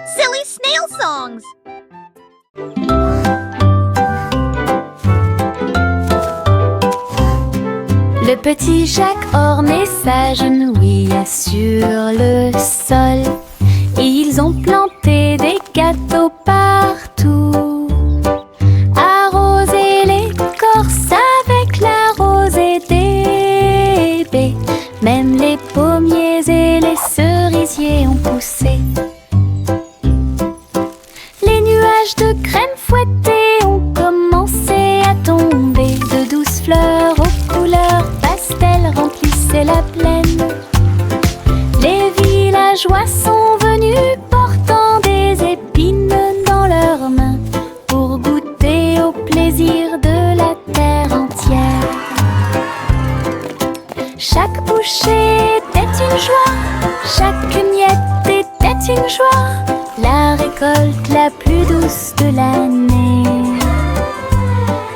Silly snail songs. Le petit Jacques ornait s'agenouilla sur le sol et ils ont planté des gâteaux partout. Arrosé l'écorce avec la rosée des baies, même les pommiers et les cerisiers ont poussé. Les nuages de crème fouettée ont commencé à tomber. De douces fleurs aux couleurs pastel remplissaient la plaine. Les villageois sont venus portant des épines dans leurs mains pour goûter au plaisir de la terre entière. Chaque bouchée était une joie, chaque miette était une joie, la récolte la plus douce de l'année.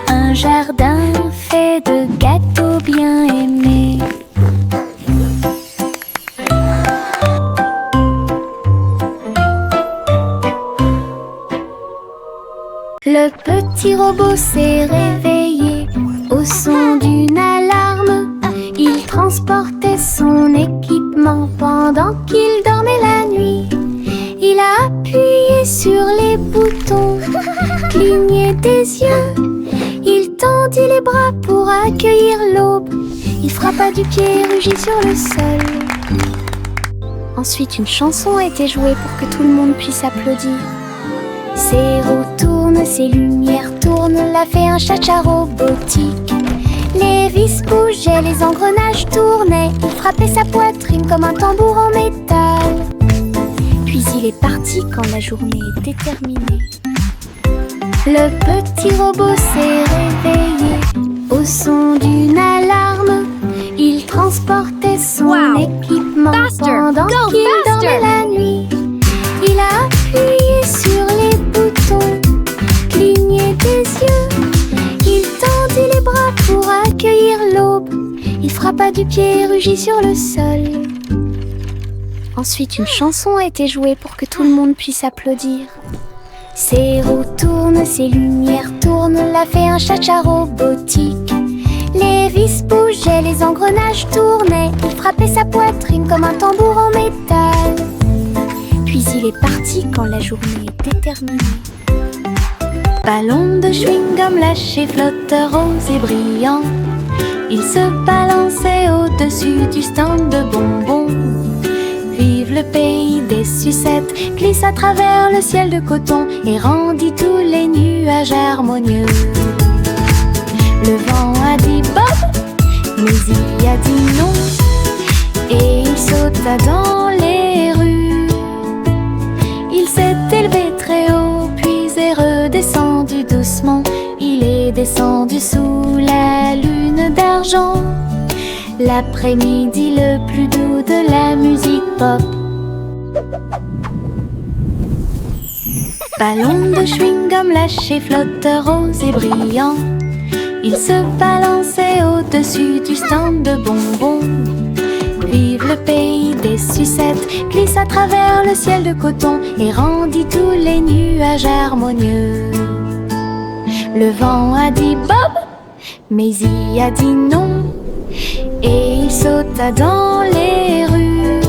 Un jardin fait de gâteaux bien aimés. Le petit robot s'est réveillé au son d'une alarme. Il transportait son équipement pendant qu'il dormait la nuit. Il a appuyé sur les boutons, cligné des yeux. Il tendit les bras pour accueillir l'aube. Il frappa du pied et rugit sur le sol. Ensuite, une chanson a été jouée pour que tout le monde puisse applaudir. Ses roues tournent, ses lumières tournent, l'a fait un cha-cha robotique. Les vis bougeaient, les engrenages tournaient. Il frappait sa poitrine comme un tambour en métal. Puis il est parti quand la journée était terminée. Le petit robot s'est réveillé au son d'une alarme. Il transportait son équipement pendant qu'il dormait la nuit. Il a appuyé sur les boutons, cligné des yeux. Il tendit les bras pour accueillir l'aube. Il frappa du pied et rugit sur le sol. Ensuite, une chanson a été jouée pour que tout le monde puisse applaudir. Ses roues tournent, ses lumières tournent, l'a fait un cha-cha robotique. Les vis bougeaient, les engrenages tournaient. Il frappait sa poitrine comme un tambour en métal. Puis il est parti quand la journée était terminée. Ballon de chewing-gum lâché, flotteur rose et brillant. Il se balançait au-dessus du stand de bonbons. Vive le pays des sucettes, glisse à travers le ciel de coton et rendit tous les nuages harmonieux. Le vent a dit Bob, mais il a dit non, et il sauta dans les rues. Il s'est élevé très haut, puis est redescendu doucement. Il est descendu sous la lune d'argent. L'après-midi le plus doux de la musique pop. Ballon de chewing-gum lâché, flotteur rose et brillant. Il se balançait au-dessus du stand de bonbons. Vive le pays des sucettes, glisse à travers le ciel de coton et rendit tous les nuages harmonieux. Le vent a dit Bob, mais il a dit non, et il sauta dans les rues.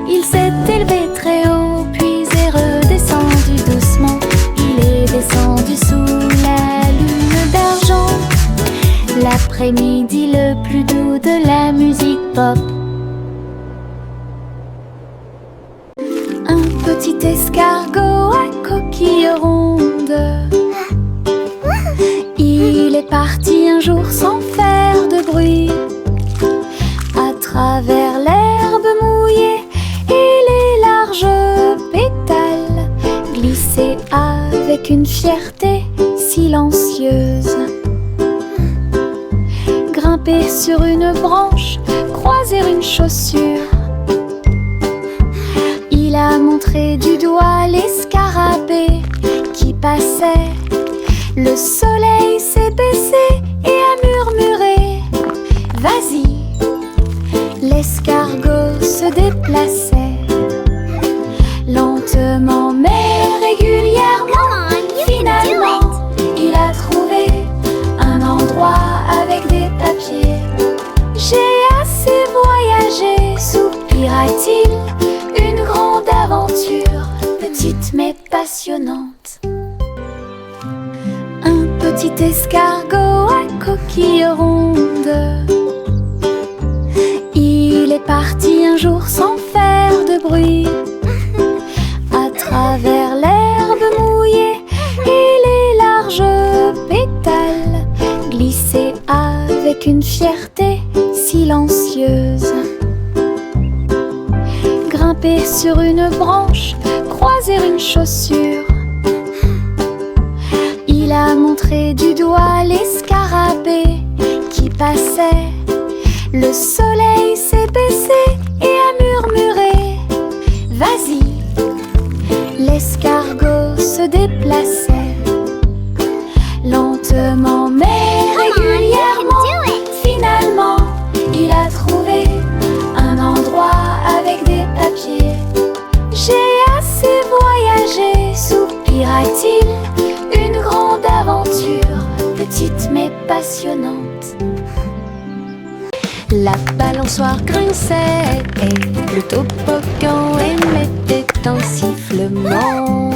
Il s'est élevé très haut, puis est redescendu doucement. Il est descendu sous la lune d'argent. L'après-midi le plus doux de la musique pop. Un petit escargot à coquille ronde. Il est parti un jour sans faire de bruit, à travers l'herbe mouillée et les larges pétales, glisser avec une fierté silencieuse. Grimper sur une branche, croiser une chaussure. Il a montré du doigt les scarabées qui passaient. Le soleil s'est baissé et a murmuré Vas-y. L'escargot se déplaçait lentement petite mais passionnante. Un petit escargot à coquille ronde, il est parti un jour sans faire de bruit, à travers l'herbe mouillée et les larges pétales, glisser avec une fierté silencieuse. Grimper sur une branche, croiser une chaussure. Il a montré du doigt les scarabées qui passaient. Le soleil s'est baissé et a murmuré: vas-y. L'escargot se déplaçait lentement mais régulièrement. Finalement, il a trouvé un endroit avec des papiers. J'ai assez voyagé, soupira-t-il. Une grande aventure, petite mais passionnante. La balançoire grinçait et le toboggan émettait un sifflement.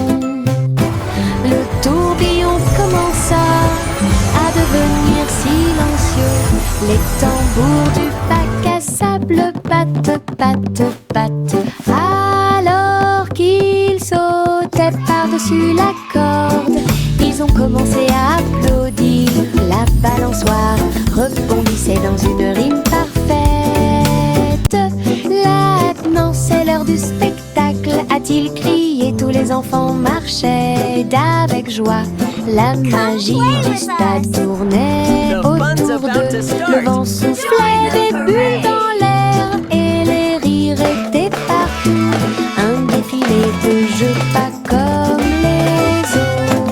Le tourbillon commença à devenir silencieux. Les tambours du bac à sable battent, battent, battent. Alors qu'ils sautaient par-dessus la corde, ils ont commencé à applaudir. La balançoire rebondissait dans une rime parfaite. Maintenant c'est l'heure du spectacle, a-t-il crié. Tous les enfants marchaient d'avec joie. La magie du stade tournait autour d'eux. Le vent soufflait des bulles dans l'air et les rires étaient partout. Un défilé de jeux pas comme les autres.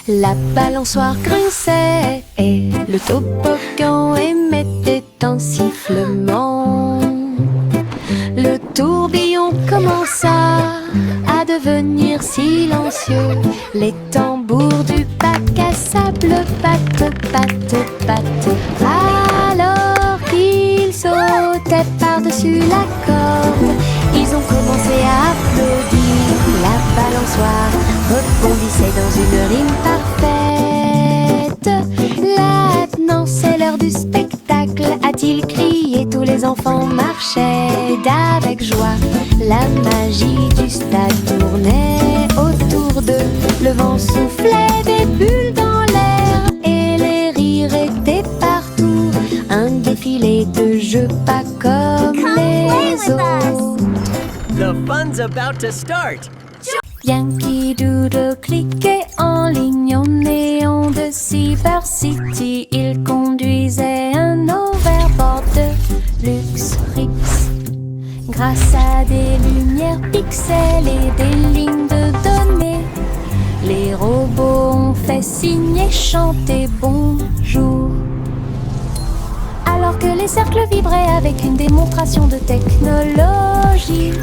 La balançoire grinçait et le toboggan émettait un sifflement. Le tourbillon commença à devenir silencieux. Les tambours du bac à sable battent, battent, battent. Alors qu'ils sautaient par-dessus la corde, ils ont commencé à applaudir. La balançoire rebondissait dans une rime parfaite. Maintenant c'est l'heure du spectacle, a-t-il crié. Tous les enfants marchaient d'avec joie. La magie du stade tournait autour d'eux. Le vent soufflait des bulles dans l'air et les rires étaient partout. Un défilé de jeux pas comme les autres. The fun's about to start! Yankee Doodle cliquait en ligne au néon de Cyber City. Il conduisait un overboard de luxe Rix. Grâce à des lumières pixels et des lignes de données, les robots ont fait signer, chanter bonjour. Alors que les cercles vibraient avec une démonstration de technologie,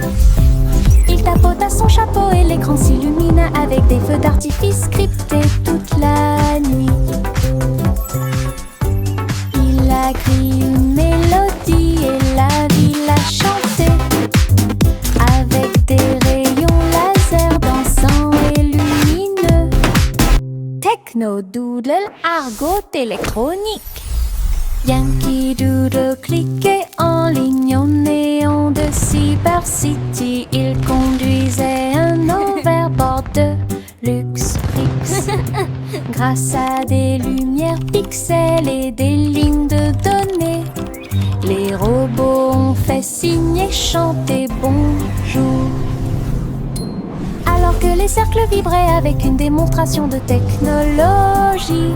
il tapota son chapeau et l'écran s'illumina avec des feux d'artifice scriptés toute la nuit. Il a crié une mélodie et la ville a chanté avec des rayons laser dansants et lumineux. Techno Doodle, argot électronique. Yankee Doodle cliquait en ligne au néon de Cyber City. Il conduisait un overboard de luxe Rix. Grâce à des lumières pixels et des lignes de données, les robots ont fait signer, chanter bonjour. Alors que les cercles vibraient avec une démonstration de technologie,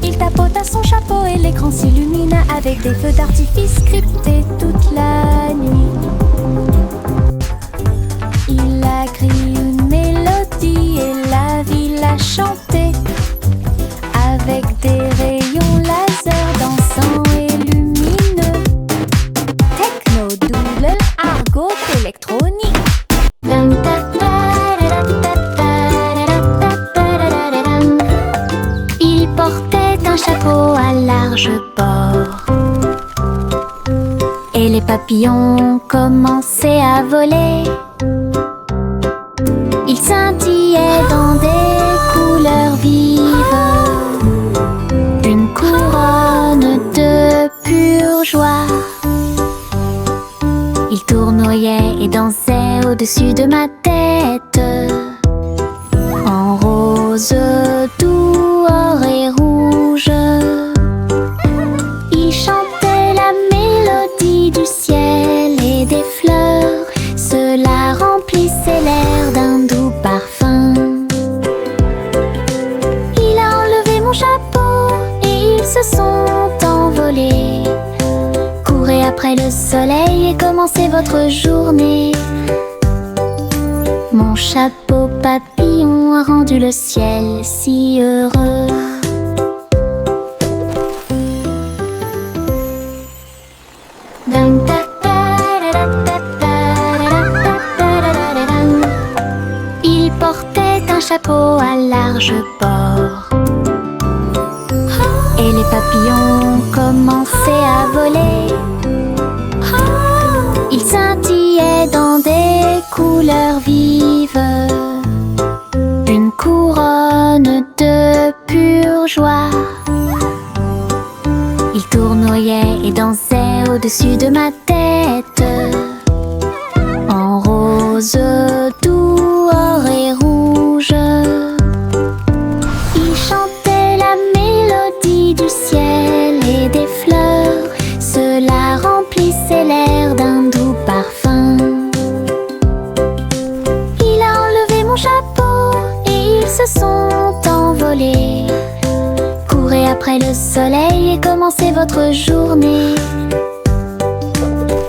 il tapota son chapeau et l'écran s'illumina avec des feux d'artifice scriptés toute la nuit. Il a crié une mélodie et la ville a chanté avec des rayons laser dansants et lumineux. Techno Doodle, argot électronique. Il portait un chapeau à large bord et les papillons commençaient à voler. Ils scintillaient dans des couleurs vives, une couronne de pure joie. Ils tournoyaient et dansaient au-dessus de ma tête, en rose, doux, or et rouge. Ils chantaient la mélodie du ciel et des fleurs. Cela remplissait l'air d'un doux parfum. Il a enlevé mon chapeau et ils se sont envolés. Courez après le soleil et commencez votre journée. Mon chapeau papillon a rendu le ciel si heureux. Il portait un chapeau à large bord et les papillons commençaient à voler. Ils scintillaient dans des couleurs vives, une couronne de pure joie. Ils tournoyaient et dansaient au-dessus de ma tête, en rose, doux, or et rouge. Ils chantaient la mélodie du ciel et des fleurs. Cela remplissait l'air d'un doux parfum. Il a enlevé mon chapeau et ils se sont envolés. Courez après le soleil et commencez votre journée.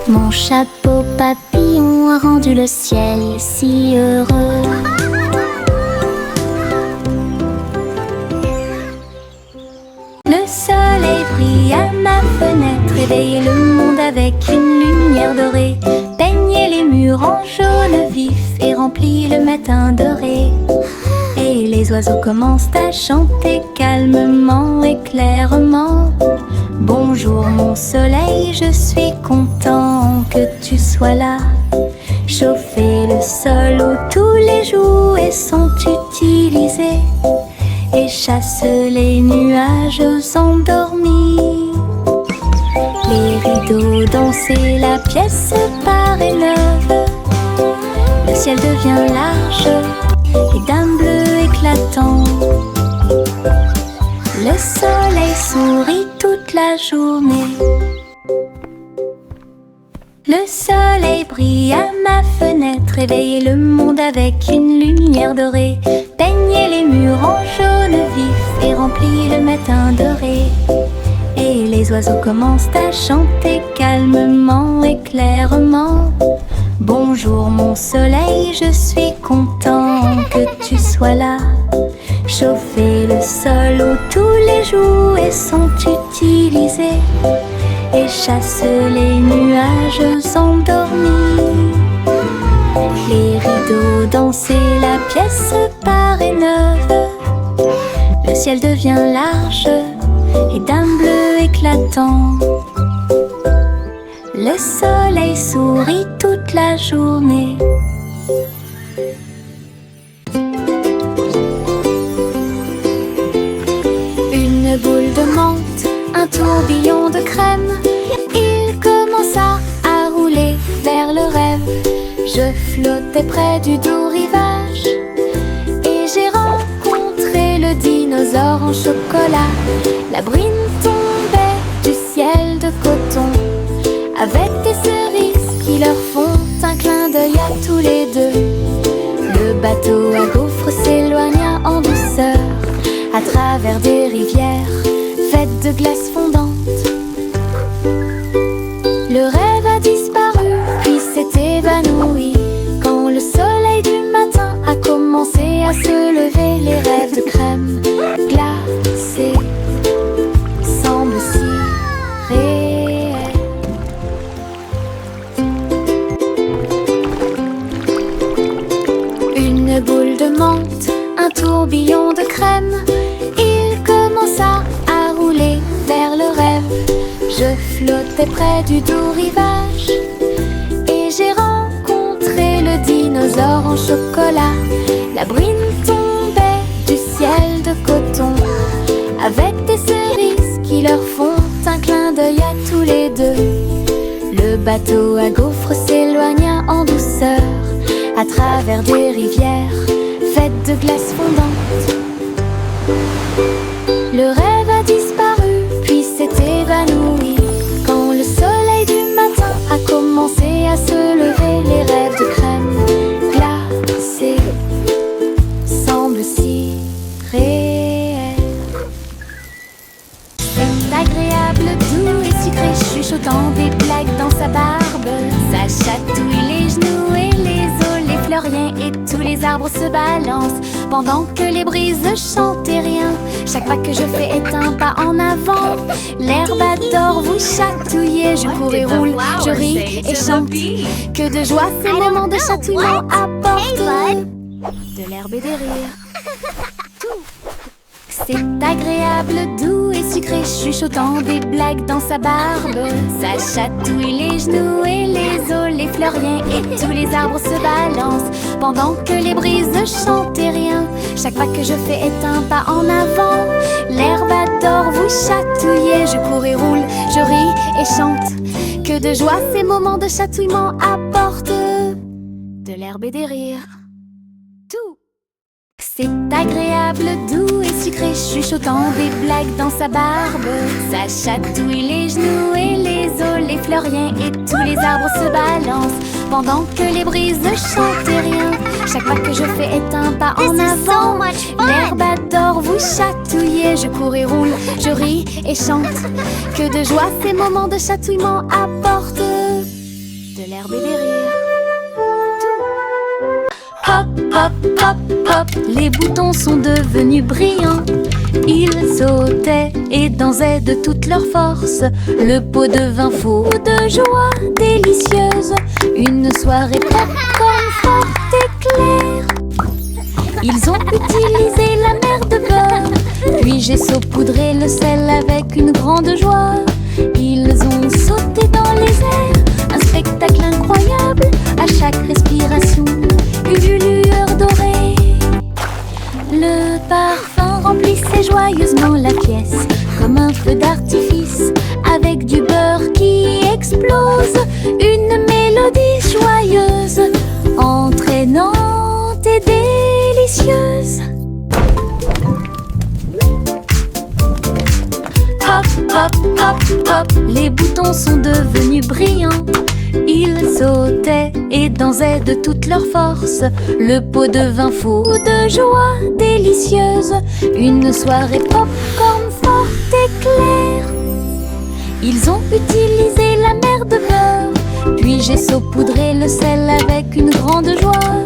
Mon chapeau papillon a rendu le ciel si heureux. Le soleil brille à ma fenêtre, réveillez le monde avec une lumière dorée. Peignez les murs en jaune vif et remplit le matin doré. Et les oiseaux commencent à chanter calmement et clairement. Bonjour mon soleil, je suis content que tu sois là. Chauffer le sol où tous les jouets sont utilisés et chasse les nuages endormis. Les rideaux danser, la pièce paraît neuve. Le ciel devient large et d'un bleu éclatant. Le soleil sourit toute la journée. Le soleil brille à ma fenêtre, réveillez le monde avec une lumière dorée. Peignez les murs en jaune vif et remplit le matin doré. Et les oiseaux commencent à chanter calmement et clairement. Bonjour mon soleil, je suis content que tu sois là. Chauffer le sol où tous les jouets sont utilisés et chasse les nuages endormis. Les rideaux danser, la pièce paraît neuve. Le ciel devient large et d'un bleu éclatant. Le soleil sourit toute la journée. Une boule de menthe, un tourbillon de crème. Il commença à rouler vers le rêve. Je flottais près du doux rivage et j'ai rencontré le dinosaure en chocolat. La brine tombait du ciel de coton avec des cerises qui leur font un clin d'œil à tous les deux. Le bateau à gaufres s'éloigna en douceur à travers des rivières faites de glace fondante. Le rêve a disparu puis s'est évanoui quand le soleil du matin a commencé à se lever. Les rêves de crème glacée semblent si réels. Une boule de menthe, un tourbillon de crème. Il commença à rouler vers le rêve. Je flottait près du doux rivage. Et j'ai rencontré le dinosaure en chocolat. La bruine tombait du ciel de coton, avec des cerises qui leur font un clin d'œil à tous les deux. Le bateau à gaufres s'éloigna en douceur à travers des rivières faites de glace fondante. Le rêve a disparu puis s'est évanoui quand le soleil du matin a commencé à se lever. Les rêves de crème glacée semblent si réels. C'est agréable, doux et sucré, chuchotant des blagues dans sa barbe. Ça chatouille les genoux et les os, les fleuriens et tous les arbres se balancent pendant que les brises chantent et rien. Chaque pas que je fais est un pas en avant. L'herbe adore vous chatouiller. Je cours et roule, je ris et chante. Que de joie ces moments de chatouillement apportent de l'herbe et des rires. C'est agréable, doux et sucré, chuchotant des blagues dans sa barbe. Ça chatouille les genoux et les os, les fleuriens et tous les arbres se balancent pendant que les brises chantent et rien. Chaque pas que je fais est un pas en avant. L'herbe adore vous chatouiller. Je cours et roule, je ris et chante. Que de joie ces moments de chatouillement apportent de l'herbe et des rires. Tout. C'est agréable, doux et sucré, chuchotant des blagues dans sa barbe. Ça chatouille les genoux et les os, les fleuriens et tous les arbres se balancent pendant que les brises chantent et rien. Chaque pas que je fais est un pas en avant. L'herbe adore vous chatouiller. Je cours et roule, je ris et chante. Que de joie ces moments de chatouillement apportent de l'herbe et des rires. Hop, hop, hop, hop, les boutons sont devenus brillants. Ils sautaient et dansaient de toute leur force. Le pot devint fou de joie délicieuse. Une soirée popcorn forte et claire. Ils ont utilisé la mer de beurre, puis j'ai saupoudré le sel avec une grande joie. Ils ont sauté dans les airs, un spectacle incroyable. À chaque respiration, une lueur dorée. Le parfum remplissait joyeusement la pièce, comme un feu d'artifice, avec du beurre qui explose. Une mélodie joyeuse, entraînante et délicieuse. Hop, hop, hop, hop, les boutons sont devenus brillants. Ils sautaient et dansaient de toute leur force. Le pot devint fou de joie délicieuse. Une soirée popcorn forte et claire. Ils ont utilisé la mer de beurre, puis j'ai saupoudré le sel avec une grande joie.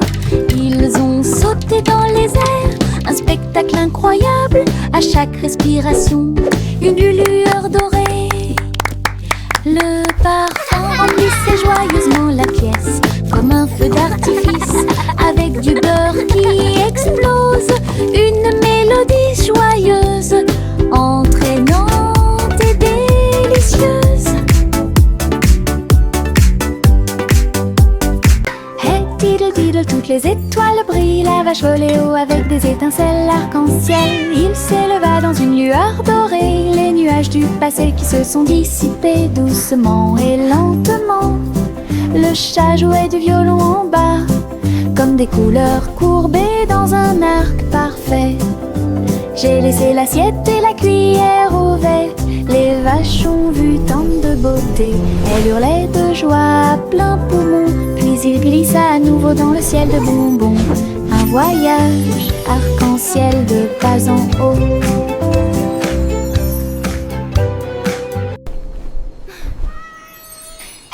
Ils ont sauté dans les airs, un spectacle incroyable. À chaque respiration, une lueur dorée. Le parfum remplissait joyeusement la pièce, comme un feu d'artifice, avec du beurre qui explose. Une mélodie joyeuse, entraînante et délicieuse. Hey diddle diddle, toutes les étoiles brillent. La vache volait haut avec des étincelles arc-en-ciel. Il s'éleva dans une lueur dorée. Les nuages du passé qui se sont dissipés doucement et lentement. Le chat jouait du violon en bas, comme des couleurs courbées dans un arc parfait. J'ai laissé l'assiette et la cuillère ouvertes. Les vaches ont vu tant de beauté. Elles hurlaient de joie à plein poumon. Puis il glissa à nouveau dans le ciel de bonbons. Un voyage arc-en-ciel de pas en haut.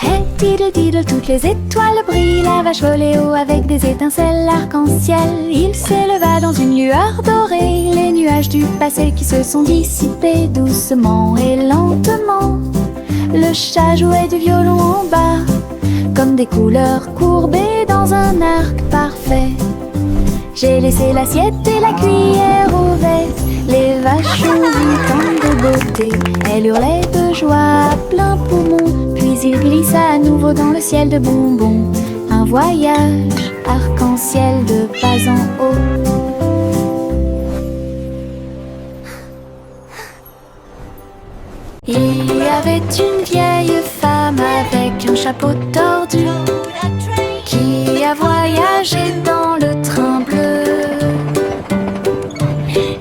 Hey diddle diddle, toutes les étoiles brillent. La vache volait haut avec des étincelles arc-en-ciel. Il s'éleva dans une lueur dorée. Les nuages du passé qui se sont dissipés doucement et lentement. Le chat jouait du violon en bas, comme des couleurs courbées dans un arc parfait. J'ai laissé l'assiette et la cuillère ouvertes. Les vaches ont vu tant de beauté, elles hurlaient de joie à plein poumon. Puis il glissa à nouveau dans le ciel de bonbons. Un voyage arc-en-ciel de pas en haut. Il y avait une vieille femme avec un chapeau tordu qui a voyagé dans le train bleu.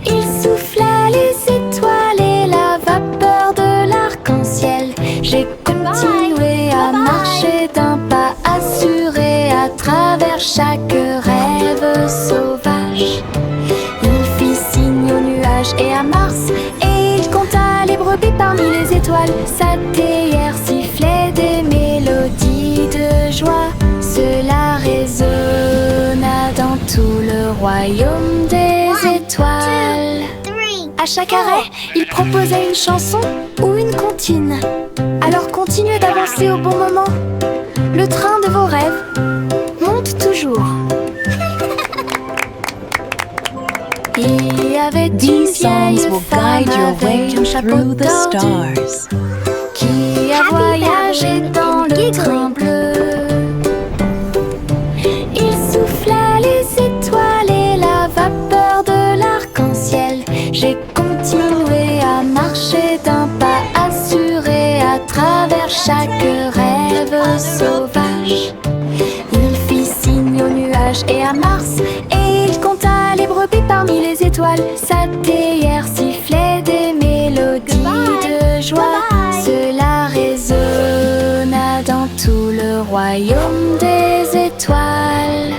Il souffla les étoiles et la vapeur de l'arc-en-ciel. J'ai continué à marcher d'un pas assuré à travers chaque rêve sauvage. Il fit signe aux nuages et à Mars, et il compta les brebis parmi les étoiles. Sa théière sifflait des mélodies de joie. Cela résonna dans tout le royaume des étoiles. À chaque arrêt, il proposait une chanson ou une comptine. Alors continuez d'avancer au bon moment. Le train de vos rêves monte toujours. Il y avait une vieille femme avec un chapeau tordu qui a voyagé dans le train bleu. Il souffla les étoiles et la vapeur de l'arc-en-ciel. J'ai continué à marcher d'un pas assuré à travers chaque rêve sauvage. Il fit signe aux nuages et à Mars, et il compta les brebis parmi les étoiles. Sa théière sifflait des mélodies de joie. Cela résonna dans tout le royaume des étoiles.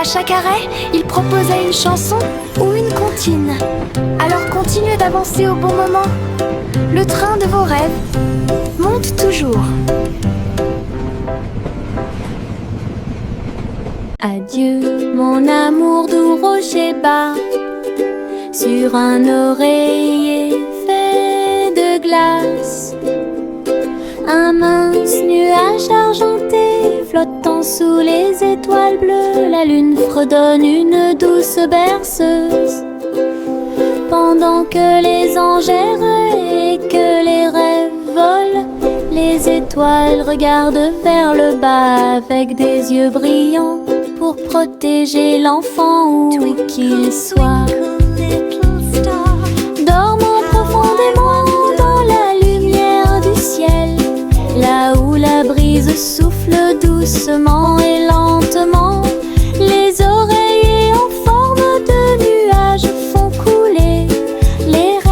À chaque arrêt, il proposait une chanson ou une comptine. Alors continuez d'avancer au bon moment. Le train de vos rêves monte toujours. Adieu, mon amour doux rocher bas, sur un oreiller fait de glace. Un mince nuage argenté flottant sous les étoiles bleues. La lune fredonne une douce berceuse, pendant que les anges errent et que les rêves volent. Les étoiles regardent vers le bas avec des yeux brillants pour protéger l'enfant où qu'il soit. Dormant profondément dans la lumière du ciel, là où la brise souffle doucement et lentement. Les oreillers en forme de nuages font couler les rêves.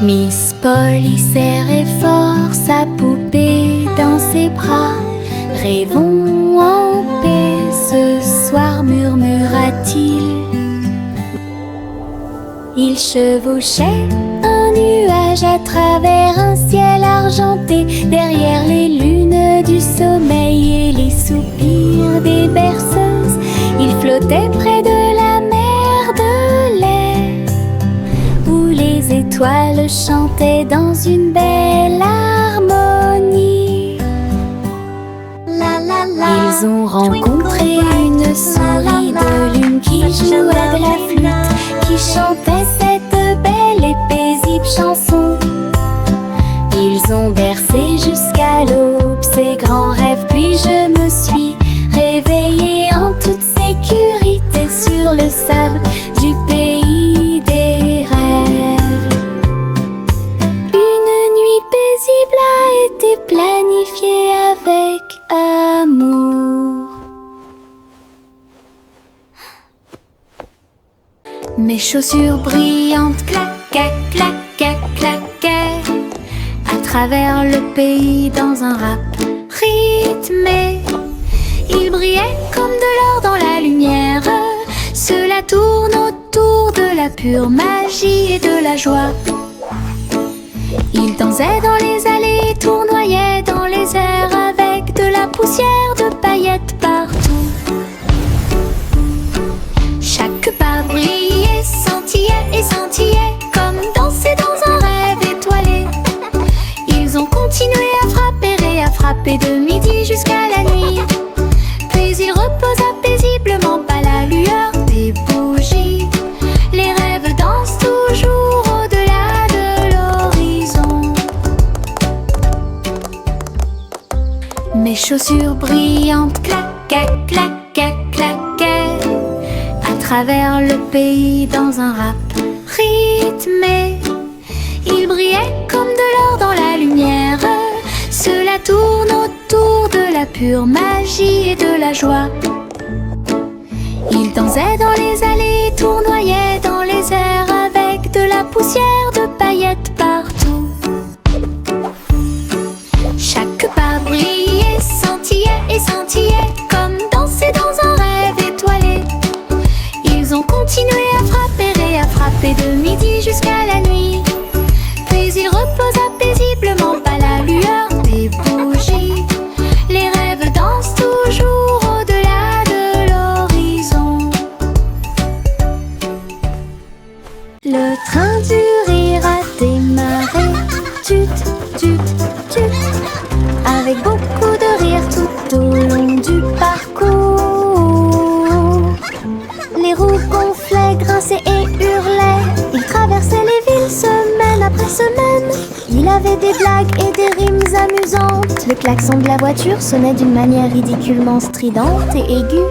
Miss Polly serrait fort sa poupée dans ses bras. Rêvons en paix ce soir, murmura-t-il. Il chevauchait un nuage à travers un ciel argenté, derrière les lunes du sommeil et les soupirs des berceuses. Il flottait près de la mer de lait, où les étoiles chantaient dans une belle harmonie. Ils ont rencontré une souris de lune qui jouait de la flûte, qui chantait cette belle et paisible chanson. Ils ont bercé jusqu'à l'aube ces grands rêves, puis je me suis réveillée en toute sécurité sur le sable du pays des rêves. Une nuit paisible a été planifiée avec amour. Mes chaussures brillantes claquaient, claquaient, claquaient à travers le pays dans un rap rythmé. Ils brillaient comme de l'or dans la lumière. Cela tourne autour autour de la pure magie et de la joie. Ils dansaient dans les allées, tournoyaient dans les airs avec de la poussière de paillettes partout. Chaque pas brillait, scintillait et scintillait comme danser dans un rêve étoilé. Ils ont continué à frapper et à frapper de midi jusqu'à la nuit. Puis ils reposaient paisiblement à la lueur des bougies. Les rêves dansent toujours au-delà de l'horizon. Mes chaussures brillantes claquaient, claquaient, claquaient à travers le pays dans un rap rythmé. Ils brillaient comme de l'or dans la lumière. Cela tourne autour de la pure magie et de la joie. Ils dansaient dans les allées, tournoyaient dans les airs avec de la poussière de paillettes partout. Chaque pas brillait, scintillait et scintillait comme danser dans un rêve étoilé. Ils ont continué à frapper et à frapper de midi jusqu'à la nuit. Puis ils reposaient paisiblement à la lueur des bougies. Les rêves dansent toujours au-delà de l'horizon. Le train du rire a démarré. Tut, tut, tut. Avec beaucoup de rire tout au long du parcours. Les roues gonflaient, grinçaient et hurlaient. Ils traversaient les villes semaine après semaine. Il avait des blagues et des rimes amusantes. Le klaxon de la voiture sonnait d'une manière ridiculement stridente et aiguë.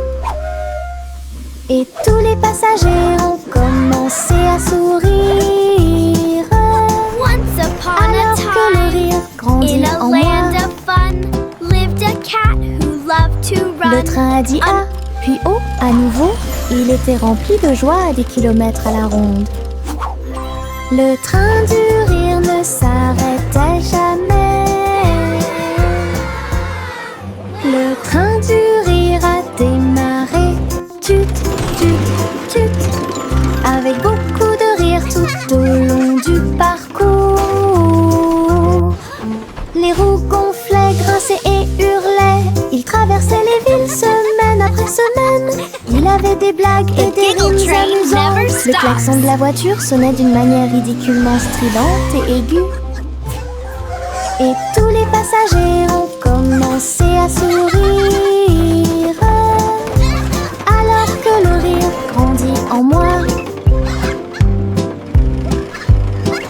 Et tous les passagers ont commencé à sourire. Once upon Alors a que le rire time, grandit in a en land moi. of fun, lived a cat who loved to run. Le train a dit A, puis O à nouveau. Il était rempli de joie à des kilomètres à la ronde. Le train du rire ne s'arrêtait jamais. Le train du rire a démarré. Tut, tut, tut. Avec beaucoup de rire tout au long du parcours. Les roues gonflaient, grinçaient et hurlaient. Il traversait les villes semaine après semaine. Il avait des blagues et des giggle rimes train amusantes. never Le stops. klaxon de la voiture sonnait d'une manière ridiculement stridente et aiguë. Et tous les passagers ont commencé à sourire. Alors que le rire grandit en moi.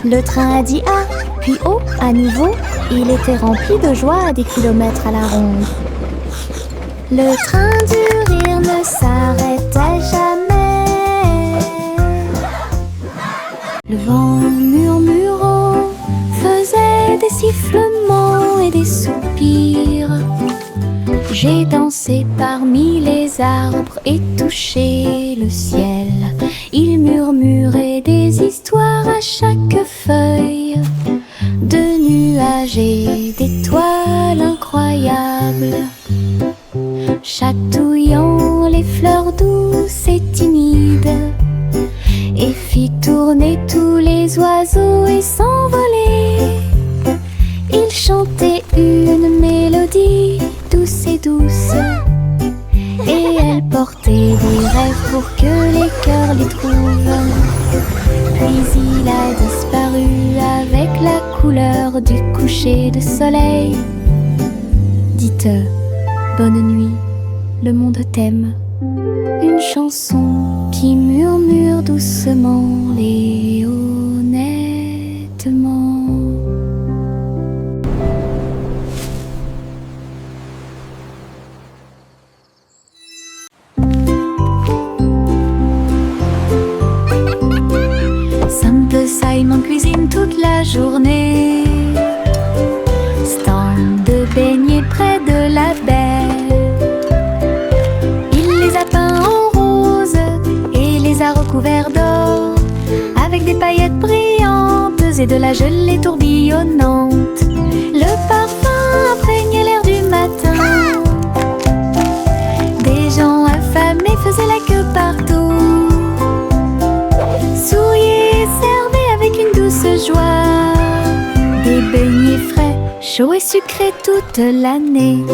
Le train a dit A, puis O à nouveau. Il était rempli de joie à des kilomètres à la ronde. Le train du rire ne s'arrêtait jamais. Le vent murmurant faisait des sifflements et des soupirs. J'ai dansé parmi les arbres et touché le ciel. Il murmurait des histoires à chaque feuille, de nuages et d'étoiles incroyables, chatouillant les fleurs douces et timides, et fit tourner tous les oiseaux et s'envoler. Il chantait une mélodie douce et douce, et elle portait des rêves pour que les cœurs les trouvent. Puis il a disparu avec la couleur du coucher de soleil. Dites bonne nuit, le monde t'aime. Une chanson qui murmure doucement et honnêtement. Simple Simon cuisine toute la journée. Stand de beignets près de la baie. Il les a peints en rose et les a recouverts d'or, avec des paillettes brillantes et de la gelée tourbillonnante. Le parfum imprégnait l'air du matin. Des gens affamés faisaient la queue partout. chaud et sucré toute l'année.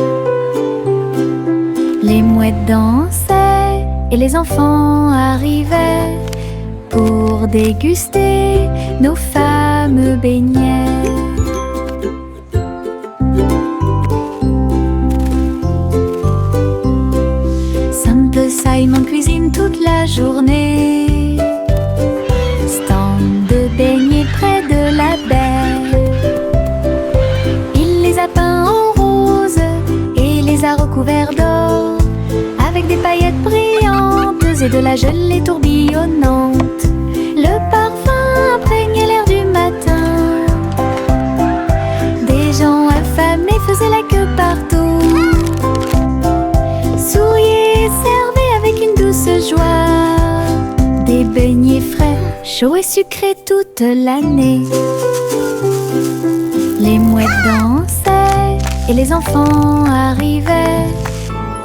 Les mouettes dansaient et les enfants arrivaient pour déguster nos fameux beignets. Simple Simon cuisine toute la journée. Stand de beignets près de la baie. Il les a peints en rose et les a recouverts d'or, avec des paillettes brillantes et de la gelée tourbillonnante. Le parfum imprégnait l'air du matin. Des gens affamés faisaient la queue partout. Souriaient et servaient avec une douce joie des beignets frais, chauds et sucrés toute l'année. Les mouettes dansaient et les enfants arrivaient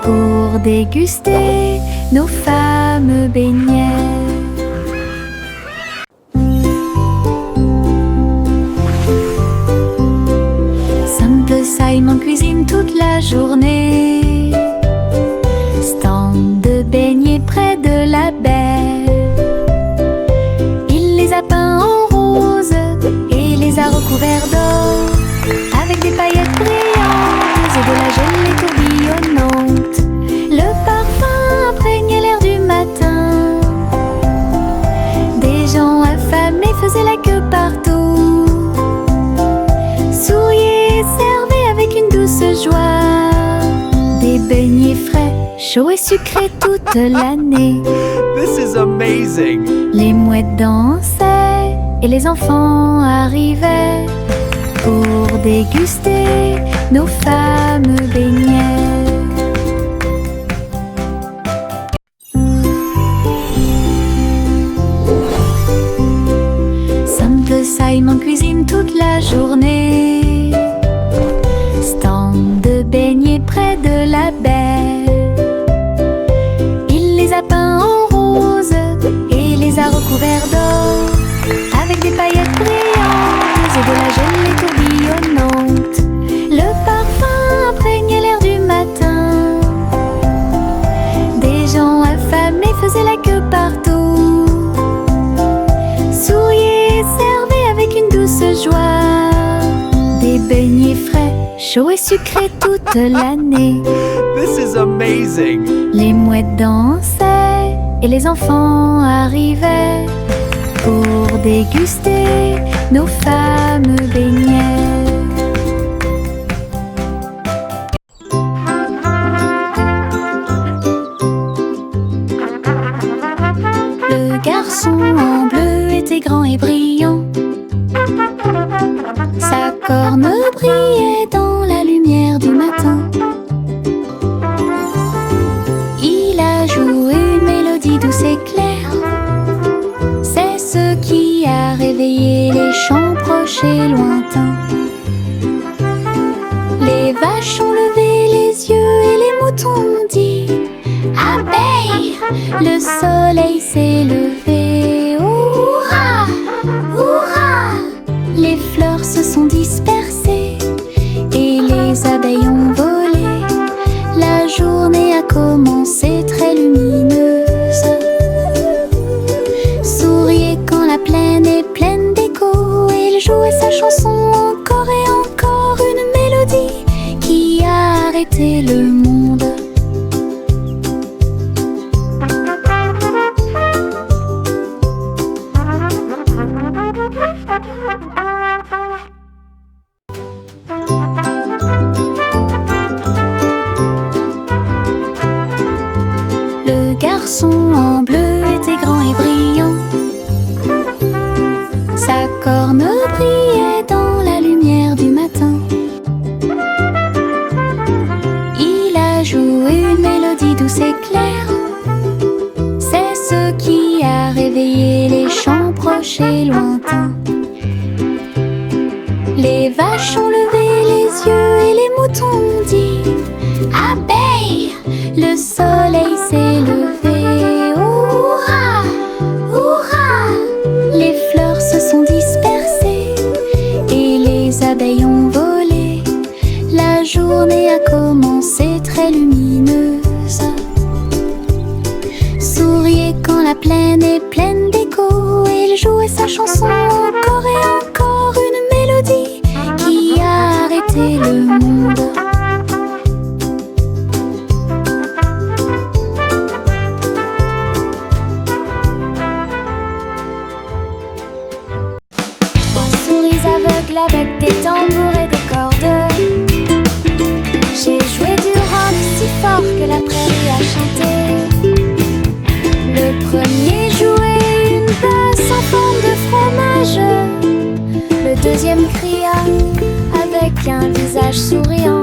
pour déguster nos fameux beignets. Simple Simon cuisine toute la journée. Stand de beignets près de la baie. Il les a peints en rose et les a recouverts d'or, avec des paillettes brillantes et de la gelée tourbillonnante. Le parfum imprégnait l'air du matin. Des gens affamés faisaient la queue partout. Souriaient et servaient avec une douce joie des beignets frais, chauds et sucrés toute l'année. This is amazing! Les mouettes dansaient et les enfants arrivaient pour déguster nos fameux beignets. Simple Simon cuisine toute la journée. Stand de beignets près de la baie. Il les a peints en rose et les a recouverts d'or, avec des paillettes brillantes et de la gelée tourbillonnante. Le parfum imprégnait l'air du matin. Des gens affamés faisaient la queue partout. Souriaient et servaient avec une douce joie des beignets frais, chauds et sucrés toute l'année. This is amazing! Les mouettes dansaient et les enfants arrivaient pour déguster nos fameux beignets. Le garçon en bleu était grand et brillant. Sa corne brillait dans la lumière du matin. Il a joué une mélodie douce et claire. C'est ce qui a réveillé les champs proches et lointains. Les vaches ont levé les yeux et les moutons ont dit abeille, le soleil s'est levé. Hurrah, hurrah! Les fleurs se sont dispersées et les abeilles ont volé. La journée a commencé très lumineuse. Souriez quand la plaine est pleine d'écho. Et il jouait sa chanson encore et encore, une mélodie qui a arrêté le monde. Le garçon en bleu était grand et brillant. Sa corne brillait dans la lumière du matin. Il a joué une mélodie douce et claire. C'est ce qui a réveillé les champs proches et lointains. Les vaches ont levé les yeux et les moutons ont dit abeille, le soleil s'est levé. Hurrah, hurrah! Les fleurs se sont dispersées et les abeilles ont volé. la plaine est pleine d'écho. Il jouait sa chanson encore et encore, une mélodie qui a arrêté le monde. Souris aveugles avec des tambours et des cordes. J'ai joué du rock si fort que la prairie a chanté. Le premier jouait une basse en forme de fromage. Le deuxième cria avec un visage souriant.